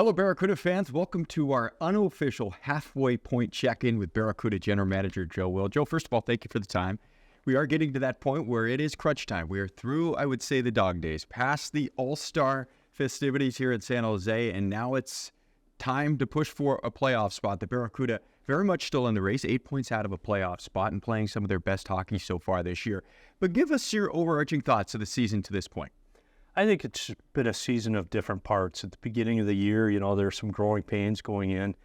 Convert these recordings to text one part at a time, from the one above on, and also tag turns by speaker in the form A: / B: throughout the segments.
A: Hello, Barracuda fans. Welcome to our unofficial halfway point check-in with Barracuda General Manager Joe Will. Joe, first of all, thank you for the time. We are getting to that point where it is crunch time. We are through, I would say, the dog days, past the All-Star festivities here in San Jose, and now it's time to push for a playoff spot. The Barracuda very much still in the race, 8 points out of a playoff spot and playing some of their best hockey so far this year. But give us your overarching thoughts of the season to this point.
B: I think it's been a season of different parts. At the beginning of the year, there's some growing pains going in.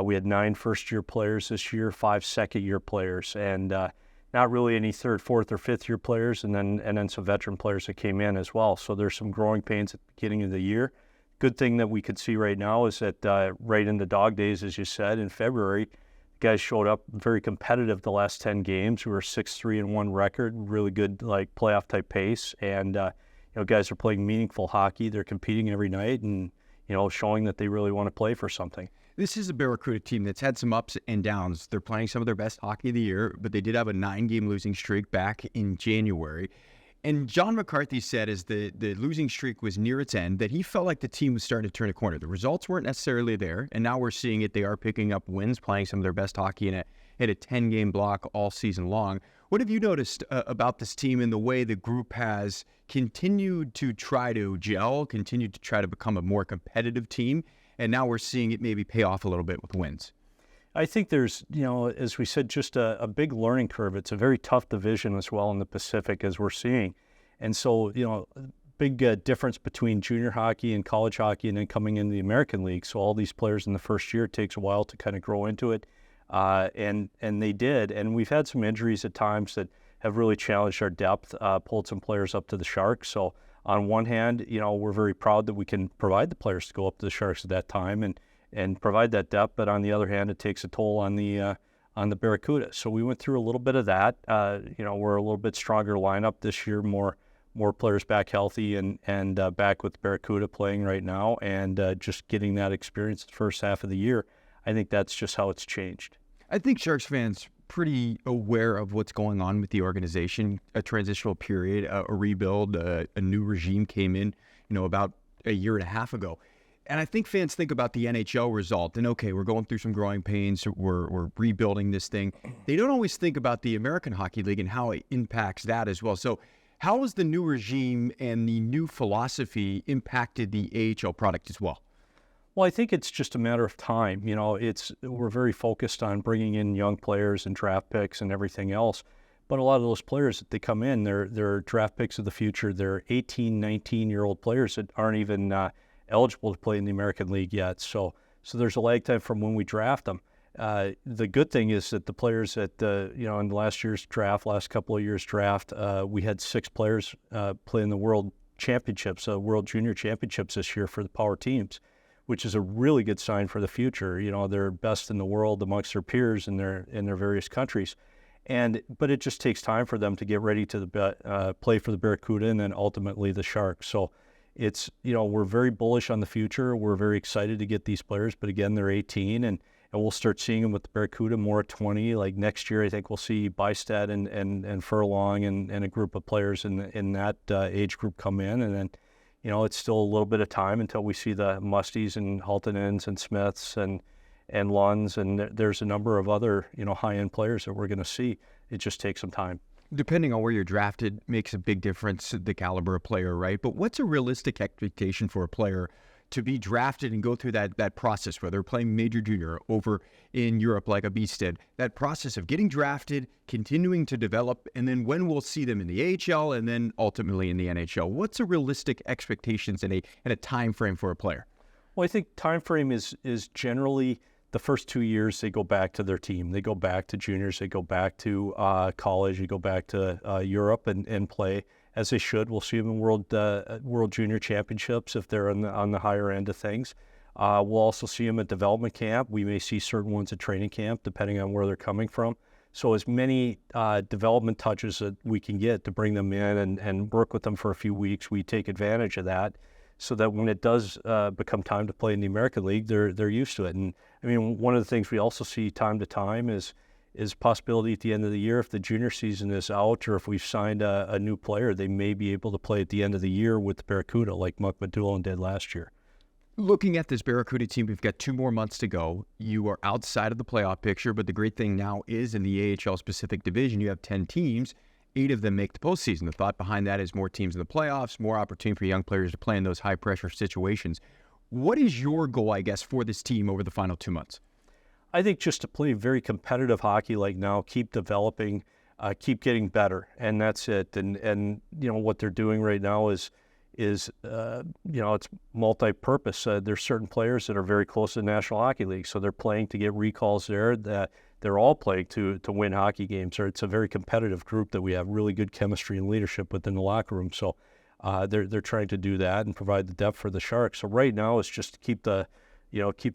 B: We had 9 first-year players this year, 5 second-year players, and not really any third, fourth, or fifth-year players, and then some veteran players that came in as well. So there's some growing pains at the beginning of the year. Good thing that we could see right now is that right in the dog days, as you said, in February, guys showed up very competitive the last 10 games. We were 6-3-1 record, really good playoff-type pace, and guys are playing meaningful hockey. They're competing every night and, showing that they really want to play for something.
A: This is a Barracuda team that's had some ups and downs. They're playing some of their best hockey of the year, but they did have a 9-game losing streak back in January. And John McCarthy said as the losing streak was near its end that he felt like the team was starting to turn a corner. The results weren't necessarily there, and now we're seeing it. They are picking up wins, playing some of their best hockey in a 10-game block all season long. What have you noticed about this team and the way the group has continued to try to gel, continued to try to become a more competitive team, and now we're seeing it maybe pay off a little bit with wins?
B: I think there's, as we said, just a big learning curve. It's a very tough division as well in the Pacific, as we're seeing. And so, big difference between junior hockey and college hockey and then coming into the American League. So all these players in the first year, it takes a while to kind of grow into it. And they did. And we've had some injuries at times that have really challenged our depth, pulled some players up to the Sharks. So on one hand, we're very proud that we can provide the players to go up to the Sharks at that time and provide that depth. But on the other hand, it takes a toll on the Barracuda. So we went through a little bit of that. We're a little bit stronger lineup this year, more players back healthy and back with Barracuda playing right now, and just getting that experience the first half of the year. I think that's just how it's changed.
A: I think Sharks fans pretty aware of what's going on with the organization, a transitional period, a rebuild, a new regime came in, about a year and a half ago. And I think fans think about the NHL result and, okay, we're going through some growing pains, we're rebuilding this thing. They don't always think about the American Hockey League and how it impacts that as well. So how has the new regime and the new philosophy impacted the AHL product as well?
B: Well, I think it's just a matter of time. We're very focused on bringing in young players and draft picks and everything else. But a lot of those players that they come in, they're draft picks of the future. They're 18, 19-year-old players that aren't even eligible to play in the American League yet. So there's a lag time from when we draft them. The good thing is that the players that, in the last couple of years draft, we had 6 players play in the World Championships, World Junior Championships this year for the power teams, which is a really good sign for the future. They're best in the world amongst their peers in their various countries. But it just takes time for them to get ready to play for the Barracuda and then ultimately the Sharks. So it's, we're very bullish on the future. We're very excited to get these players, but again, they're 18 and we'll start seeing them with the Barracuda more at 20. Like next year, I think we'll see Bystad and Furlong and a group of players in that age group come in. And then, it's still a little bit of time until we see the Musties and Haltonens and Smiths and Lunds, and there's a number of other, high-end players that we're going to see. It just takes some time.
A: Depending on where you're drafted makes a big difference, the caliber of player, right? But what's a realistic expectation for a player to be drafted and go through that process, whether they're playing major junior over in Europe like a Bystad, that process of getting drafted, continuing to develop, and then when we'll see them in the AHL and then ultimately in the NHL? What's a realistic expectations and a time frame for a player?
B: Well, I think time frame is generally the first 2 years they go back to their team. They go back to juniors. They go back to college. They go back to Europe and play as they should. We'll see them in World Junior Championships if they're on the higher end of things. We'll also see them at development camp. We may see certain ones at training camp, depending on where they're coming from. So as many development touches that we can get to bring them in and work with them for a few weeks, we take advantage of that so that when it does become time to play in the American League, they're used to it. And I mean, one of the things we also see time to time is possibility at the end of the year, if the junior season is out or if we've signed a new player, they may be able to play at the end of the year with the Barracuda like Muck Madulin did last year.
A: Looking at this Barracuda team, we've got 2 more months to go. You are outside of the playoff picture, but the great thing now is in the AHL specific division, you have 10 teams. 8 of them make the postseason. The thought behind that is more teams in the playoffs, more opportunity for young players to play in those high-pressure situations. What is your goal, I guess, for this team over the final 2 months?
B: I think just to play very competitive hockey like now, keep developing, keep getting better, and that's it. And what they're doing right now is it's multi-purpose. There's certain players that are very close to the National Hockey League, so they're playing to get recalls there. That they're all playing to win hockey games. Or it's a very competitive group that we have really good chemistry and leadership within the locker room. So they're trying to do that and provide the depth for the Sharks. So right now it's just to keep the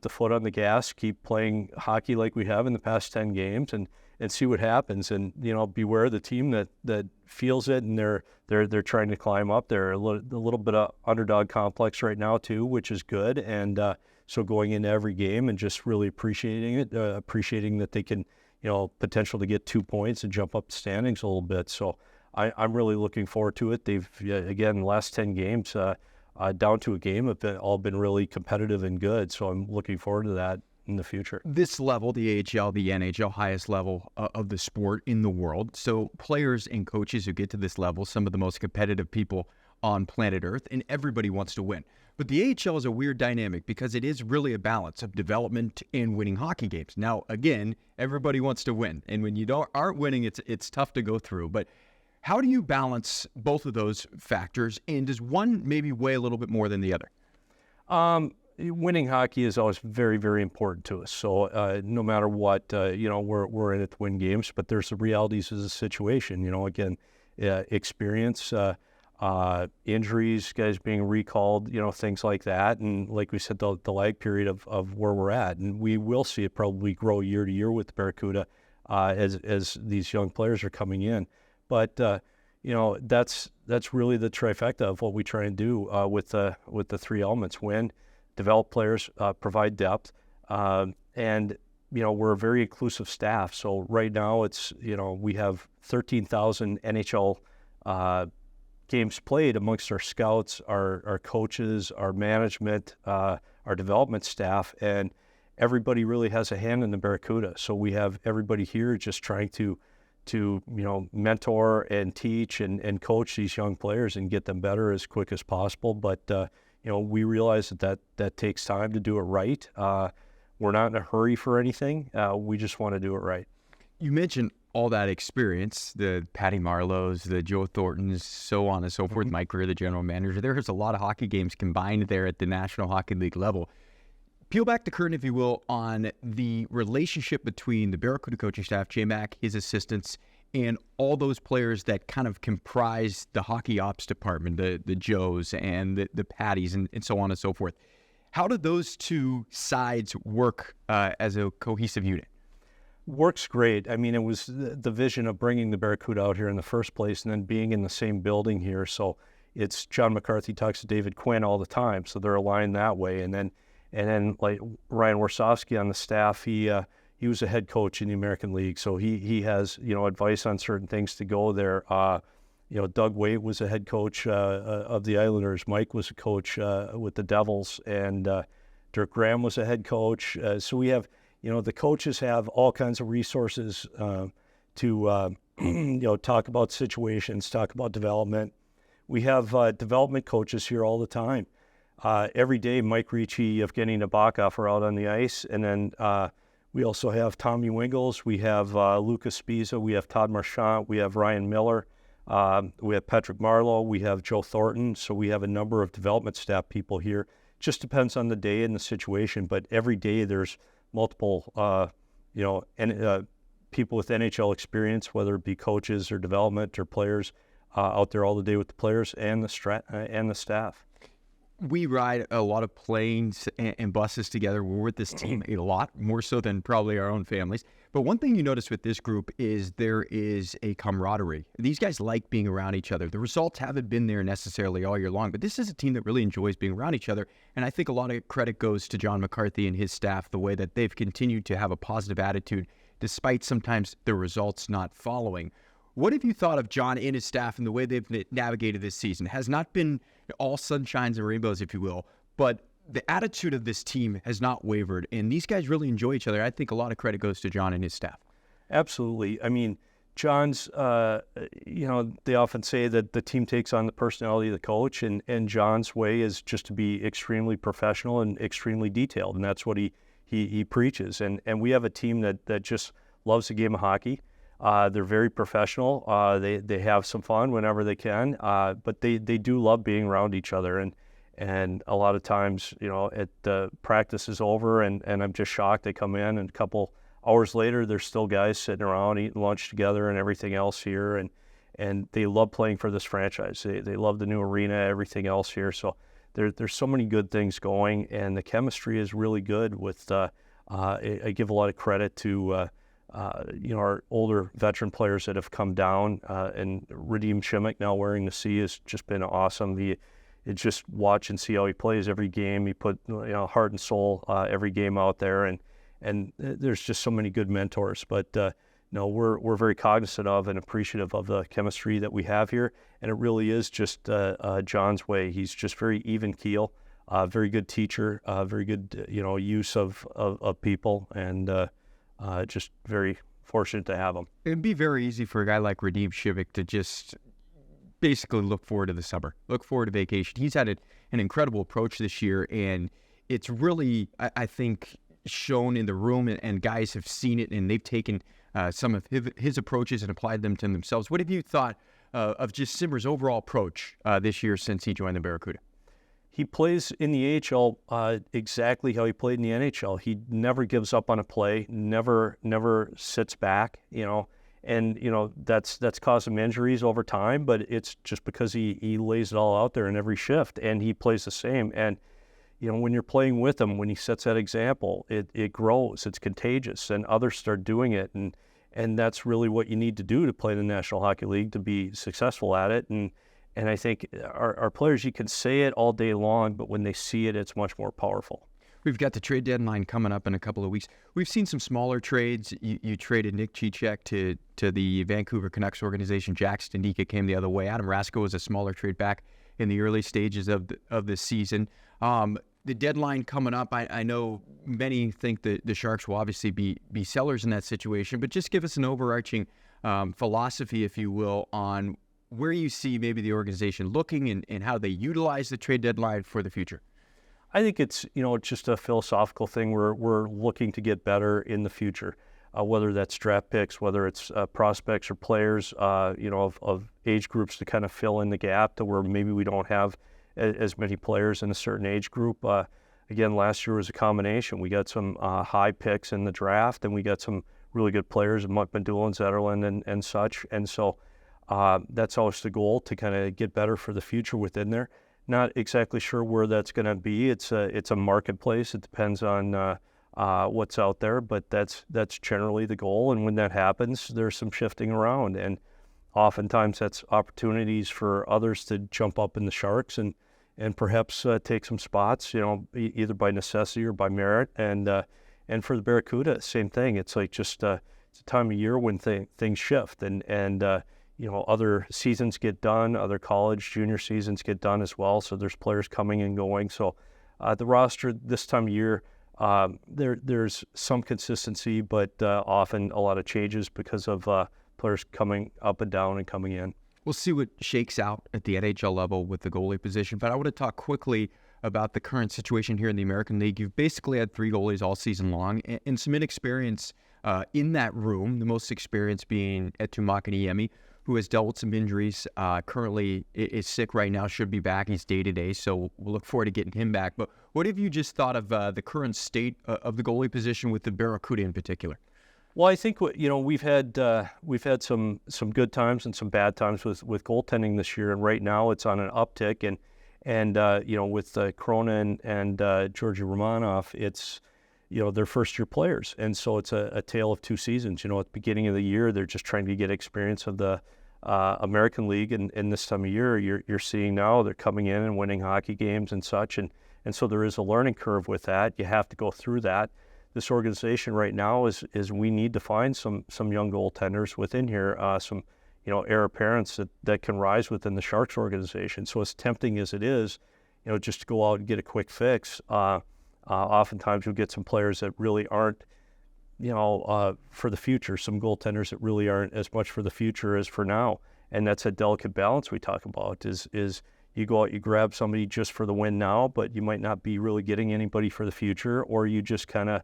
B: foot on the gas, keep playing hockey like we have in the past 10 games, and see what happens. And beware the team that feels it and they're trying to climb up. They're a little bit of underdog complex right now too, which is good. And so going into every game and just really appreciating it, appreciating that they can potential to get 2 points and jump up the standings a little bit. So I'm really looking forward to it. They've again the last 10 games. Down to a game have all been really competitive and good. So I'm looking forward to that in the future.
A: This level, the AHL, the NHL, highest level of the sport in the world. So players and coaches who get to this level, some of the most competitive people on planet Earth, and everybody wants to win. But the AHL is a weird dynamic because it is really a balance of development and winning hockey games. Now, again, everybody wants to win. And when you aren't winning, it's tough to go through. But how do you balance both of those factors, and does one maybe weigh a little bit more than the other?
B: Winning hockey is always very, very important to us. So no matter what, we're in it to win games, but there's the realities of the situation. Again, experience, injuries, guys being recalled, things like that. And like we said, the lag period of where we're at. And we will see it probably grow year to year with Barracuda as these young players are coming in. But that's really the trifecta of what we try and do with the 3 elements: win, develop players, provide depth, and we're a very inclusive staff. So right now it's we have 13,000 NHL games played amongst our scouts, our coaches, our management, our development staff, and everybody really has a hand in the Barracuda. So we have everybody here just trying to mentor and teach and coach these young players and get them better as quick as possible. But we realize that takes time to do it right. We're not in a hurry for anything. We just want to do it right.
A: You mentioned all that experience, the Patty Marlows, the Joe Thorntons, so on and so forth. Mike Greer, the general manager. There's a lot of hockey games combined there at the National Hockey League level. Peel back the curtain, if you will, on the relationship between the Barracuda coaching staff, J-Mac, his assistants, and all those players that kind of comprise the hockey ops department, the Joes and the Patties and so on and so forth. How do those two sides work as a cohesive unit?
B: Works great. I mean, it was the vision of bringing the Barracuda out here in the first place and then being in the same building here. So it's John McCarthy talks to David Quinn all the time, so they're aligned that way. And then like Ryan Warsofsky on the staff, he was a head coach in the American League, so he has advice on certain things to go there. Doug Waite was a head coach of the Islanders. Mike was a coach with the Devils, and Dirk Graham was a head coach. So we have the coaches have all kinds of resources to talk about situations, talk about development. We have development coaches here all the time. Every day, Mike Ricci, Evgeny Nabokov are out on the ice. And then we also have Tommy Wingles. We have Lucas Spiza. We have Todd Marchand. We have Ryan Miller. We have Patrick Marlowe. We have Joe Thornton. So we have a number of development staff people here. Just depends on the day and the situation. But every day there's multiple, people with NHL experience, whether it be coaches or development or players, out there all the day with the players and the staff.
A: We ride a lot of planes and buses together. We're with this team a lot, more so than probably our own families. But one thing you notice with this group is there is a camaraderie. These guys like being around each other. The results haven't been there necessarily all year long, but this is a team that really enjoys being around each other. And I think a lot of credit goes to John McCarthy and his staff, the way that they've continued to have a positive attitude, despite sometimes the results not following. What have you thought of John and his staff and the way they've navigated this season? Has not been all sunshines and rainbows, if you will, but the attitude of this team has not wavered, and these guys really enjoy each other. I think a lot of credit goes to John and his staff.
B: Absolutely. I mean, John's, they often say that the team takes on the personality of the coach, and John's way is just to be extremely professional and extremely detailed, and that's what he preaches. And we have a team that just loves the game of hockey. They're very professional. They have some fun whenever they can, but they do love being around each other. And a lot of times, practice is over, and I'm just shocked. They come in, and a couple hours later, there's still guys sitting around eating lunch together and everything else here, and they love playing for this franchise. They love the new arena, everything else here. So there's so many good things going, and the chemistry is really good. With I give a lot of credit to our older veteran players that have come down, and Radim Shimmick now wearing the C has just been awesome. It's just watch and see how he plays every game. He put heart and soul every game out there, and there's just so many good mentors. But we're very cognizant of and appreciative of the chemistry that we have here, and it really is just John's way. He's just very even keel, very good teacher, very good use of people, and just very fortunate to have him.
A: It'd be very easy for a guy like Radim Shivik to just basically look forward to the summer, look forward to vacation. He's had an incredible approach this year, and it's really, I think, shown in the room, and guys have seen it, and they've taken some of his approaches and applied them to themselves. What have you thought of just Simmer's overall approach this year since he joined the Barracuda?
B: He plays in the AHL exactly how he played in the NHL. He never gives up on a play, never sits back, and that's caused him injuries over time, but it's just because he lays it all out there in every shift, and he plays the same. And when you're playing with him, when he sets that example, it grows, it's contagious, and others start doing it, and that's really what you need to do to play in the National Hockey League to be successful at it. And I think our players, you can say it all day long, but when they see it, it's much more powerful.
A: We've got the trade deadline coming up in a couple of weeks. We've seen some smaller trades. You traded Nick Cicek to the Vancouver Canucks organization. Jack Stendika came the other way. Adam Rasko was a smaller trade back in the early stages of the season. The deadline coming up, I know many think that the Sharks will obviously be sellers in that situation, but just give us an overarching philosophy, if you will, on where you see maybe the organization looking and how they utilize the trade deadline for the future.
B: I think it's just a philosophical thing. We're looking to get better in the future, whether that's draft picks, whether it's prospects or players, of age groups to kind of fill in the gap to where maybe we don't have as many players in a certain age group. Again, last year was a combination. We got some high picks in the draft, and we got some really good players, Mike Madulin, Zetterlund, and such. And so that's always the goal, to kind of get better for the future within there. Not exactly sure where that's going to be. It's a marketplace. It depends on what's out there, but that's generally the goal. And when that happens, there's some shifting around, and oftentimes that's opportunities for others to jump up in the Sharks and perhaps take some spots, either by necessity or by merit. And for the Barracuda, same thing. It's like just it's a time of year when things shift, and other seasons get done, other college junior seasons get done as well. So there's players coming and going. So the roster this time of year, there's some consistency, but often a lot of changes because of players coming up and down and coming in.
A: We'll see what shakes out at the NHL level with the goalie position, but I want to talk quickly about the current situation here in the American League. You've basically had 3 goalies all season long, and some inexperience in that room, the most experienced being Eetu Makiniemi, who has dealt with some injuries, currently is sick right now, should be back. He's day-to-day, so we'll look forward to getting him back. But what have you just thought of the current state of the goalie position with the Barracuda in particular?
B: Well, I think we've had some good times and some bad times with goaltending this year, and right now it's on an uptick. And with Corona and Georgi Romanov, it's they're first-year players, and so it's a tale of 2 seasons. At the beginning of the year, they're just trying to get experience of the American League, and this time of year, you're seeing now they're coming in and winning hockey games and such, and so there is a learning curve with that. You have to go through that. This organization right now is we need to find some young goaltenders within here, some heir apparents that can rise within the Sharks organization. So as tempting as it is, just to go out and get a quick fix. Oftentimes you'll get some players that really aren't, for the future, some goaltenders that really aren't as much for the future as for now. And that's a delicate balance we talk about is you go out, you grab somebody just for the win now, but you might not be really getting anybody for the future, or you just kind of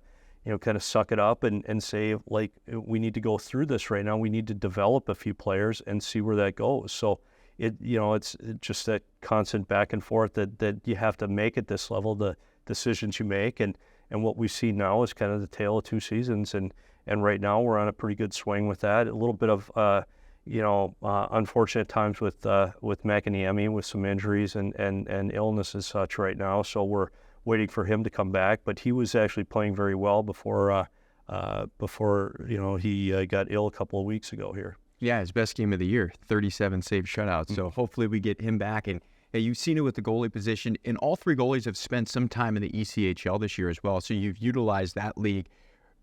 B: suck it up and say, like, we need to go through this right now. We need to develop a few players and see where that goes. So it's just that constant back and forth that you have to make at this level, the decisions you make. And what we see now is kind of the tale of two seasons. And right now we're on a pretty good swing with that. A little bit of, unfortunate times with McAniemi with some injuries and illness and such right now. So we're waiting for him to come back. But he was actually playing very well before he got ill a couple of weeks ago here.
A: Yeah, his best game of the year, 37 save shutouts. So hopefully we get him back. And hey, you've seen it with the goalie position. And all three goalies have spent some time in the ECHL this year as well. So you've utilized that league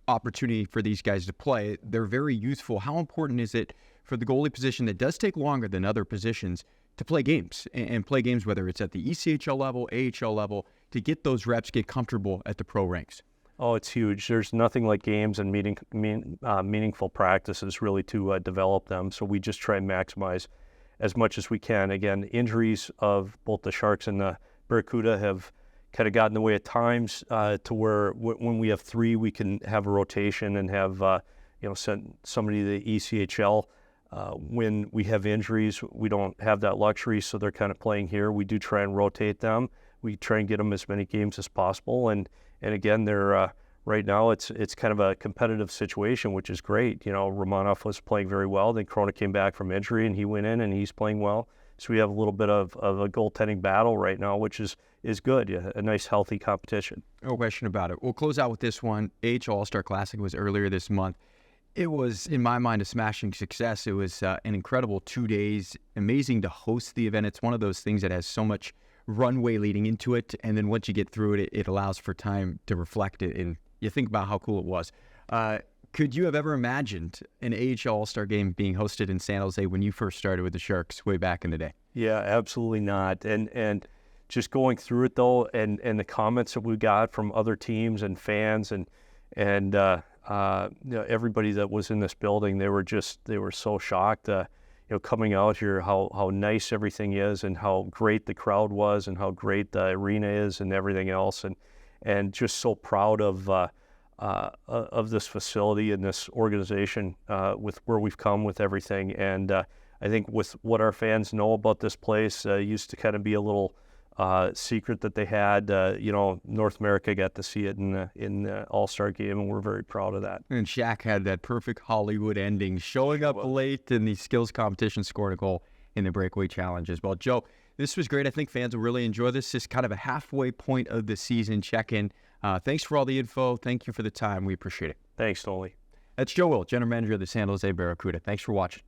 A: opportunity for these guys to play. They're very youthful. How important is it for the goalie position that does take longer than other positions to play games and play games, whether it's at the ECHL level, AHL level, to get those reps, get comfortable at the pro ranks?
B: Oh, it's huge. There's nothing like games and meaningful practices really to develop them. So we just try and maximize as much as we can. Again, injuries of both the Sharks and the Barracuda have kind of gotten in the way at times to where when we have three, we can have a rotation and have send somebody to the ECHL. When we have injuries, we don't have that luxury, so they're kind of playing here. We do try and rotate them. We try and get them as many games as possible. And again, they're right now it's kind of a competitive situation, which is great. Romanov was playing very well. Then Krona came back from injury, and he went in, and he's playing well. So we have a little bit of a goaltending battle right now, which is good. Yeah, a nice, healthy competition.
A: No question about it. We'll close out with this one. AHL All-Star Classic was earlier this month. It was, in my mind, a smashing success. It was an incredible 2 days. Amazing to host the event. It's one of those things that has so much runway leading into it, and then once you get through it, it allows for time to reflect it, and you think about how cool it was. Could you have ever imagined an AHL All-Star game being hosted in San Jose when you first started with the Sharks way back in the day?
B: Yeah, absolutely not. And just going through it though, and the comments that we got from other teams and fans and everybody that was in this building, they were so shocked. Coming out here, how nice everything is, and how great the crowd was, and how great the arena is, and everything else, and just so proud of this facility and this organization with where we've come with everything. And I think with what our fans know about this place, used to kind of be a little secret that they had. North America got to see it in the All-Star game, and we're very proud of that.
A: And Shaq had that perfect Hollywood ending, showing up late in the skills competition, scoring a goal in the breakaway challenge as well. Joe, this was great. I think fans will really enjoy this. This is kind of a halfway point of the season check-in. Thanks for all the info. Thank you for the time. We appreciate it.
B: Thanks, Nolly.
A: That's Joe Will, General Manager of the San Jose Barracuda. Thanks for watching.